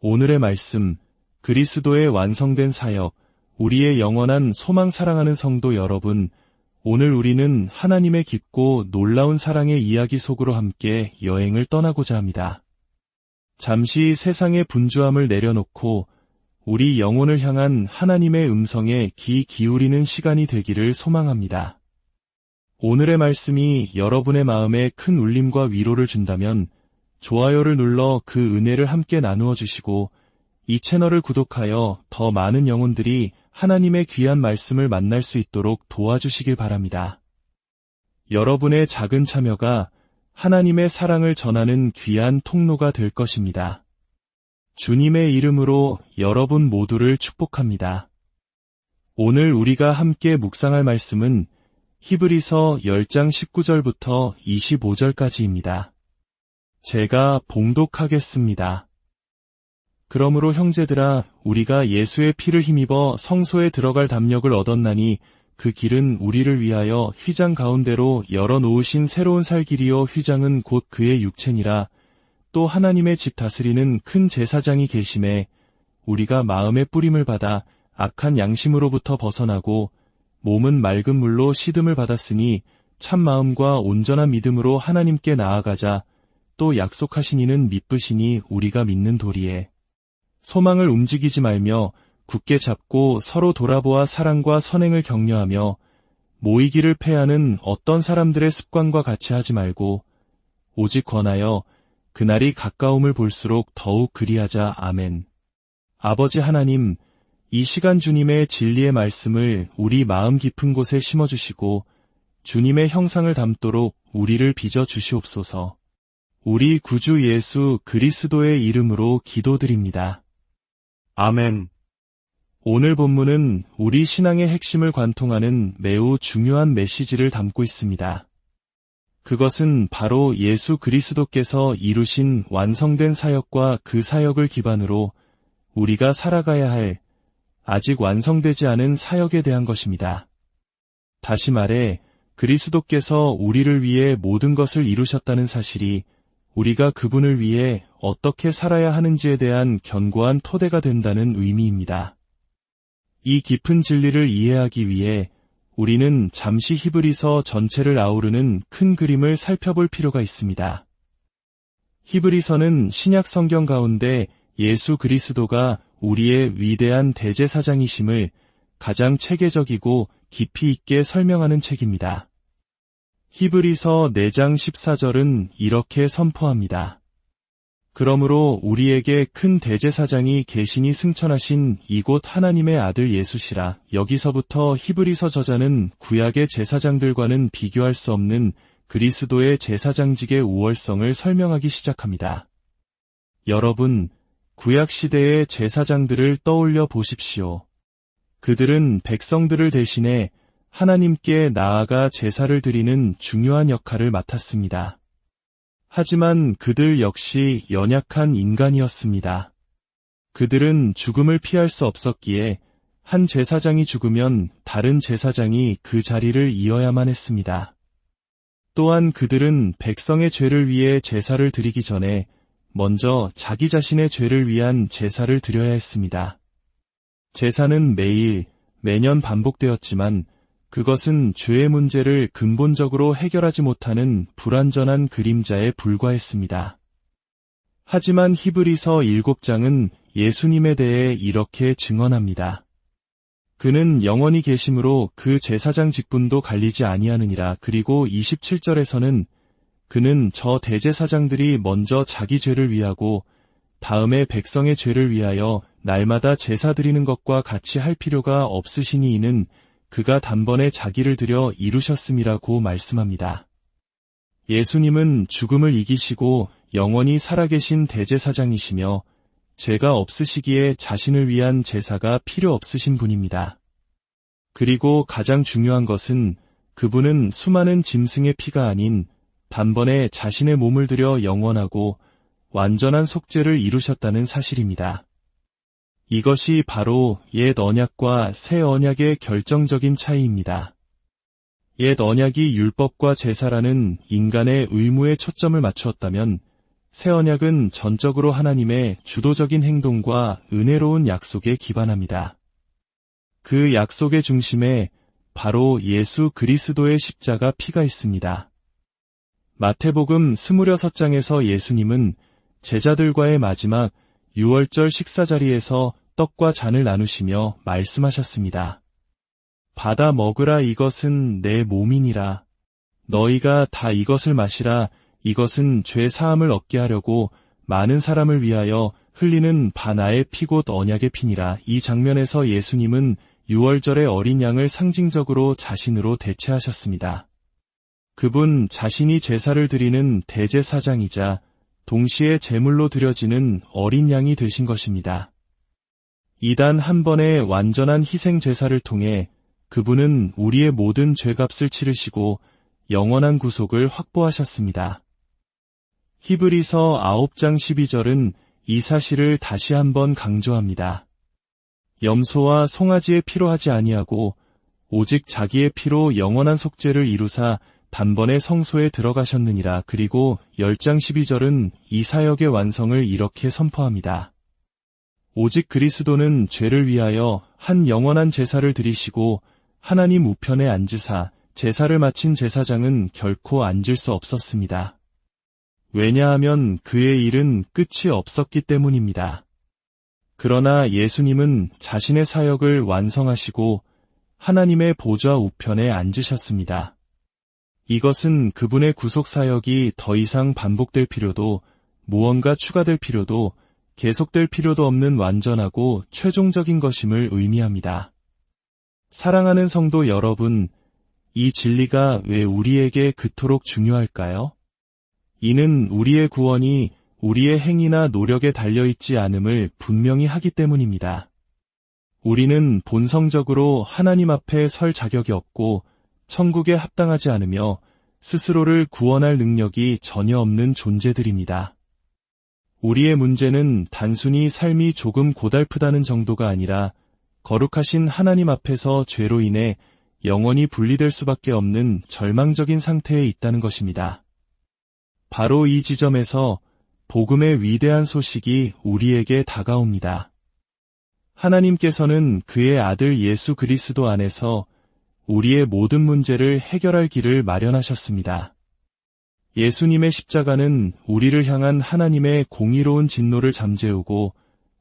오늘의 말씀, 그리스도의 완성된 사역, 우리의 영원한 소망 사랑하는 성도 여러분, 오늘 우리는 하나님의 깊고 놀라운 사랑의 이야기 속으로 함께 여행을 떠나고자 합니다. 잠시 세상의 분주함을 내려놓고 우리 영혼을 향한 하나님의 음성에 귀 기울이는 시간이 되기를 소망합니다. 오늘의 말씀이 여러분의 마음에 큰 울림과 위로를 준다면 좋아요를 눌러 그 은혜를 함께 나누어 주시고 이 채널을 구독하여 더 많은 영혼들이 하나님의 귀한 말씀을 만날 수 있도록 도와주시길 바랍니다. 여러분의 작은 참여가 하나님의 사랑을 전하는 귀한 통로가 될 것입니다. 주님의 이름으로 여러분 모두를 축복합니다. 오늘 우리가 함께 묵상할 말씀은 히브리서 10장 19절부터 25절까지입니다. 제가 봉독하겠습니다. 그러므로 형제들아, 우리가 예수의 피를 힘입어 성소에 들어갈 담력을 얻었나니 그 길은 우리를 위하여 휘장 가운데로 열어놓으신 새로운 살 길이요, 휘장은 곧 그의 육체니라. 또 하나님의 집 다스리는 큰 제사장이 계심에 우리가 마음의 뿌림을 받아 악한 양심으로부터 벗어나고 몸은 맑은 물로 씻음을 받았으니 참 마음과 온전한 믿음으로 하나님께 나아가자. 또 약속하신 이는 믿으시니 우리가 믿는 도리에 소망을 움직이지 말며 굳게 잡고 서로 돌아보아 사랑과 선행을 격려하며 모이기를 패하는 어떤 사람들의 습관과 같이 하지 말고 오직 권하여 그날이 가까움을 볼수록 더욱 그리하자. 아멘. 아버지 하나님, 이 시간 주님의 진리의 말씀을 우리 마음 깊은 곳에 심어주시고 주님의 형상을 담도록 우리를 빚어 주시옵소서. 우리 구주 예수 그리스도의 이름으로 기도드립니다. 아멘. 오늘 본문은 우리 신앙의 핵심을 관통하는 매우 중요한 메시지를 담고 있습니다. 그것은 바로 예수 그리스도께서 이루신 완성된 사역과 그 사역을 기반으로 우리가 살아가야 할 아직 완성되지 않은 사역에 대한 것입니다. 다시 말해 그리스도께서 우리를 위해 모든 것을 이루셨다는 사실이 우리가 그분을 위해 어떻게 살아야 하는지에 대한 견고한 토대가 된다는 의미입니다. 이 깊은 진리를 이해하기 위해 우리는 잠시 히브리서 전체를 아우르는 큰 그림을 살펴볼 필요가 있습니다. 히브리서는 신약 성경 가운데 예수 그리스도가 우리의 위대한 대제사장이심을 가장 체계적이고 깊이 있게 설명하는 책입니다. 히브리서 4장 14절은 이렇게 선포합니다. 그러므로 우리에게 큰 대제사장이 계시니 승천하신 이곳 하나님의 아들 예수시라. 여기서부터 히브리서 저자는 구약의 제사장들과는 비교할 수 없는 그리스도의 제사장직의 우월성을 설명하기 시작합니다. 여러분, 구약 시대의 제사장들을 떠올려 보십시오. 그들은 백성들을 대신해 하나님께 나아가 제사를 드리는 중요한 역할을 맡았습니다. 하지만 그들 역시 연약한 인간이었습니다. 그들은 죽음을 피할 수 없었기에 한 제사장이 죽으면 다른 제사장이 그 자리를 이어야만 했습니다. 또한 그들은 백성의 죄를 위해 제사를 드리기 전에 먼저 자기 자신의 죄를 위한 제사를 드려야 했습니다. 제사는 매년 반복되었지만 그것은 죄의 문제를 근본적으로 해결하지 못하는 불완전한 그림자에 불과했습니다. 하지만 히브리서 7장은 예수님에 대해 이렇게 증언합니다. 그는 영원히 계심으로 그 제사장 직분도 갈리지 아니하느니라. 그리고 27절에서는 그는 저 대제사장들이 먼저 자기 죄를 위하고 다음에 백성의 죄를 위하여 날마다 제사 드리는 것과 같이 할 필요가 없으시니 이는 그가 단번에 자기를 들여 이루셨음이라고 말씀합니다. 예수님은 죽음을 이기시고 영원히 살아계신 대제사장이시며 죄가 없으시기에 자신을 위한 제사가 필요 없으신 분입니다. 그리고 가장 중요한 것은 그분은 수많은 짐승의 피가 아닌 단번에 자신의 몸을 들여 영원하고 완전한 속죄를 이루셨다는 사실입니다. 이것이 바로 옛 언약과 새 언약의 결정적인 차이입니다. 옛 언약이 율법과 제사라는 인간의 의무에 초점을 맞추었다면 새 언약은 전적으로 하나님의 주도적인 행동과 은혜로운 약속에 기반합니다. 그 약속의 중심에 바로 예수 그리스도의 십자가 피가 있습니다. 마태복음 26장에서 예수님은 제자들과의 마지막 유월절 식사 자리에서 떡과 잔을 나누시며 말씀하셨습니다. 받아 먹으라, 이것은 내 몸이니라. 너희가 다 이것을 마시라. 이것은 죄 사함을 얻게 하려고 많은 사람을 위하여 흘리는 바나의 피 곧 언약의 피니라. 이 장면에서 예수님은 유월절의 어린 양을 상징적으로 자신으로 대체하셨습니다. 그분 자신이 제사를 드리는 대제사장이자 동시에 제물로 드려지는 어린 양이 되신 것입니다. 이단 한 번의 완전한 희생 제사를 통해 그분은 우리의 모든 죄값을 치르시고 영원한 구속을 확보하셨습니다. 히브리서 9장 12절은 이 사실을 다시 한번 강조합니다. 염소와 송아지의 피로 하지 아니하고 오직 자기의 피로 영원한 속죄를 이루사 단번에 성소에 들어가셨느니라. 그리고 10장 12절은 이 사역의 완성을 이렇게 선포합니다. 오직 그리스도는 죄를 위하여 한 영원한 제사를 드리시고 하나님 우편에 앉으사 제사를 마친 제사장은 결코 앉을 수 없었습니다. 왜냐하면 그의 일은 끝이 없었기 때문입니다. 그러나 예수님은 자신의 사역을 완성하시고 하나님의 보좌 우편에 앉으셨습니다. 이것은 그분의 구속 사역이 더 이상 반복될 필요도 무언가 추가될 필요도 계속될 필요도 없는 완전하고 최종적인 것임을 의미합니다. 사랑하는 성도 여러분, 이 진리가 왜 우리에게 그토록 중요할까요? 이는 우리의 구원이 우리의 행위나 노력에 달려있지 않음을 분명히 하기 때문입니다. 우리는 본성적으로 하나님 앞에 설 자격이 없고 천국에 합당하지 않으며 스스로를 구원할 능력이 전혀 없는 존재들입니다. 우리의 문제는 단순히 삶이 조금 고달프다는 정도가 아니라 거룩하신 하나님 앞에서 죄로 인해 영원히 분리될 수밖에 없는 절망적인 상태에 있다는 것입니다. 바로 이 지점에서 복음의 위대한 소식이 우리에게 다가옵니다. 하나님께서는 그의 아들 예수 그리스도 안에서 우리의 모든 문제를 해결할 길을 마련하셨습니다. 예수님의 십자가는 우리를 향한 하나님의 공의로운 진노를 잠재우고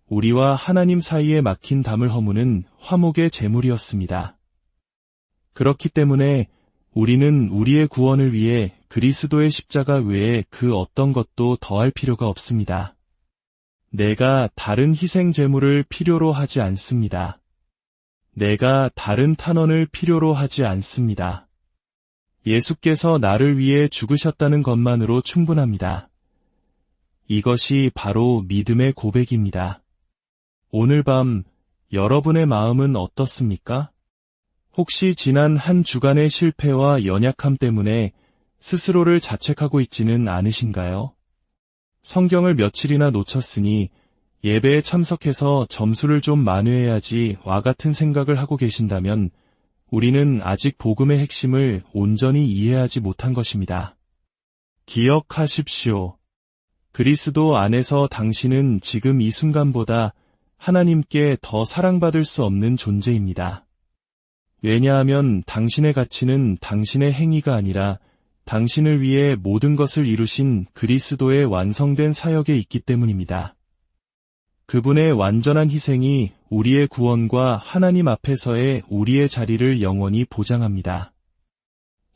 우리와 하나님 사이에 막힌 담을 허무는 화목의 제물이었습니다. 그렇기 때문에 우리는 우리의 구원을 위해 그리스도의 십자가 외에 그 어떤 것도 더할 필요가 없습니다. 내가 다른 희생 제물을 필요로 하지 않습니다. 내가 다른 탄원을 필요로 하지 않습니다. 예수께서 나를 위해 죽으셨다는 것만으로 충분합니다. 이것이 바로 믿음의 고백입니다. 오늘 밤 여러분의 마음은 어떻습니까? 혹시 지난 한 주간의 실패와 연약함 때문에 스스로를 자책하고 있지는 않으신가요? 성경을 며칠이나 놓쳤으니 예배에 참석해서 점수를 좀 만회해야지와 같은 생각을 하고 계신다면 우리는 아직 복음의 핵심을 온전히 이해하지 못한 것입니다. 기억하십시오. 그리스도 안에서 당신은 지금 이 순간보다 하나님께 더 사랑받을 수 없는 존재입니다. 왜냐하면 당신의 가치는 당신의 행위가 아니라 당신을 위해 모든 것을 이루신 그리스도의 완성된 사역에 있기 때문입니다. 그분의 완전한 희생이 우리의 구원과 하나님 앞에서의 우리의 자리를 영원히 보장합니다.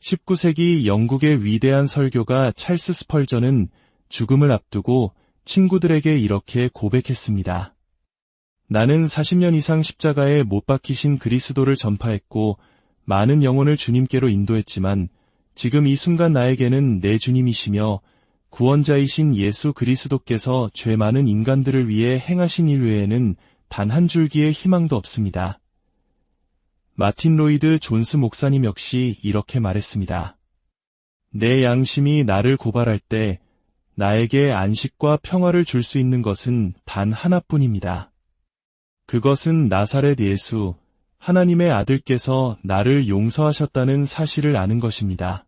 19세기 영국의 위대한 설교가 찰스 스펄전은 죽음을 앞두고 친구들에게 이렇게 고백했습니다. 나는 40년 이상 십자가에 못 박히신 그리스도를 전파했고 많은 영혼을 주님께로 인도했지만 지금 이 순간 나에게는 내 주님이시며 구원자이신 예수 그리스도께서 죄 많은 인간들을 위해 행하신 일 외에는 단 한 줄기의 희망도 없습니다. 마틴 로이드 존스 목사님 역시 이렇게 말했습니다. 내 양심이 나를 고발할 때 나에게 안식과 평화를 줄 수 있는 것은 단 하나뿐입니다. 그것은 나사렛 예수, 하나님의 아들께서 나를 용서하셨다는 사실을 아는 것입니다.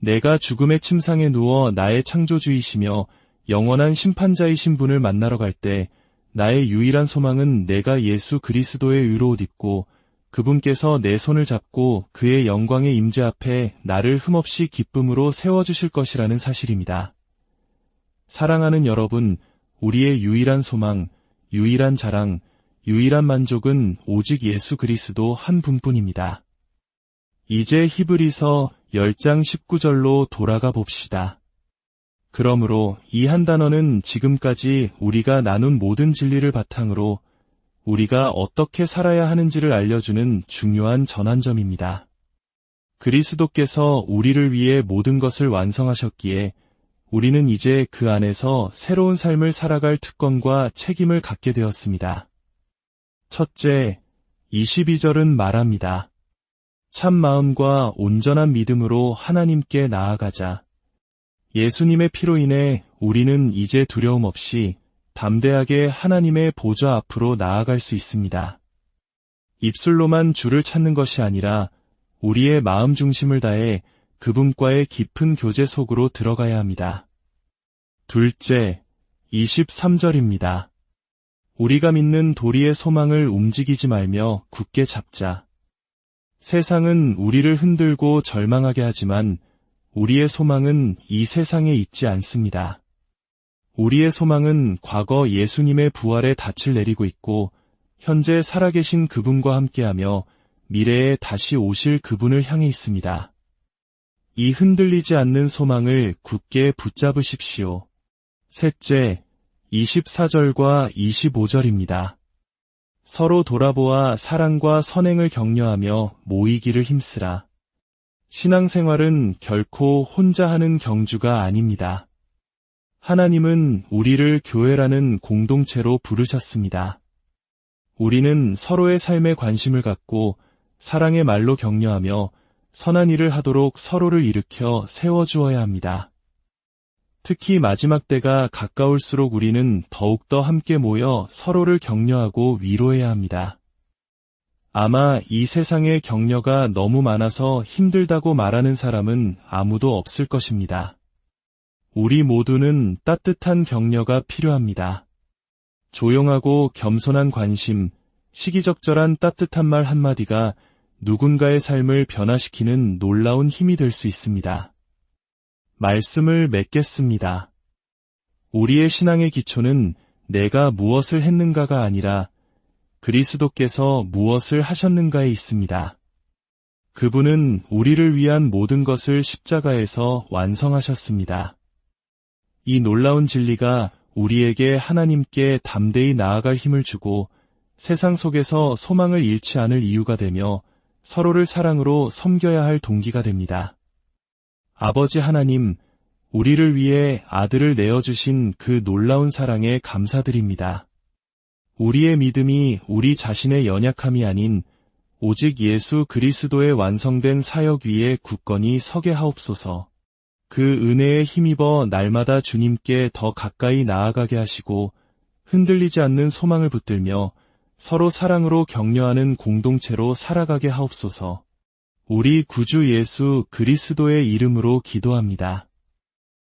내가 죽음의 침상에 누워 나의 창조주이시며 영원한 심판자이신 분을 만나러 갈 때 나의 유일한 소망은 내가 예수 그리스도의 의로 옷 입고 그분께서 내 손을 잡고 그의 영광의 임재 앞에 나를 흠없이 기쁨으로 세워주실 것이라는 사실입니다. 사랑하는 여러분, 우리의 유일한 소망, 유일한 자랑, 유일한 만족은 오직 예수 그리스도 한 분뿐입니다. 이제 히브리서 10장 19절로 돌아가 봅시다. 그러므로 이 한 단어는 지금까지 우리가 나눈 모든 진리를 바탕으로 우리가 어떻게 살아야 하는지를 알려주는 중요한 전환점입니다. 그리스도께서 우리를 위해 모든 것을 완성하셨기에 우리는 이제 그 안에서 새로운 삶을 살아갈 특권과 책임을 갖게 되었습니다. 첫째, 22절은 말합니다. 참 마음과 온전한 믿음으로 하나님께 나아가자. 예수님의 피로 인해 우리는 이제 두려움 없이 담대하게 하나님의 보좌 앞으로 나아갈 수 있습니다. 입술로만 주를 찾는 것이 아니라 우리의 마음 중심을 다해 그분과의 깊은 교제 속으로 들어가야 합니다. 둘째, 23절입니다. 우리가 믿는 도리의 소망을 움직이지 말며 굳게 잡자. 세상은 우리를 흔들고 절망하게 하지만 우리의 소망은 이 세상에 있지 않습니다. 우리의 소망은 과거 예수님의 부활의 닻을 내리고 있고 현재 살아계신 그분과 함께하며 미래에 다시 오실 그분을 향해 있습니다. 이 흔들리지 않는 소망을 굳게 붙잡으십시오. 셋째, 24절과 25절입니다. 서로 돌아보아 사랑과 선행을 격려하며 모이기를 힘쓰라. 신앙생활은 결코 혼자 하는 경주가 아닙니다. 하나님은 우리를 교회라는 공동체로 부르셨습니다. 우리는 서로의 삶에 관심을 갖고 사랑의 말로 격려하며 선한 일을 하도록 서로를 일으켜 세워주어야 합니다. 특히 마지막 때가 가까울수록 우리는 더욱더 함께 모여 서로를 격려하고 위로해야 합니다. 아마 이 세상에 격려가 너무 많아서 힘들다고 말하는 사람은 아무도 없을 것입니다. 우리 모두는 따뜻한 격려가 필요합니다. 조용하고 겸손한 관심, 시기적절한 따뜻한 말 한마디가 누군가의 삶을 변화시키는 놀라운 힘이 될 수 있습니다. 말씀을 맺겠습니다. 우리의 신앙의 기초는 내가 무엇을 했는가가 아니라 그리스도께서 무엇을 하셨는가에 있습니다. 그분은 우리를 위한 모든 것을 십자가에서 완성하셨습니다. 이 놀라운 진리가 우리에게 하나님께 담대히 나아갈 힘을 주고 세상 속에서 소망을 잃지 않을 이유가 되며 서로를 사랑으로 섬겨야 할 동기가 됩니다. 아버지 하나님, 우리를 위해 아들을 내어주신 그 놀라운 사랑에 감사드립니다. 우리의 믿음이 우리 자신의 연약함이 아닌 오직 예수 그리스도의 완성된 사역 위에 굳건히 서게 하옵소서. 그 은혜에 힘입어 날마다 주님께 더 가까이 나아가게 하시고 흔들리지 않는 소망을 붙들며 서로 사랑으로 격려하는 공동체로 살아가게 하옵소서. 우리 구주 예수 그리스도의 이름으로 기도합니다.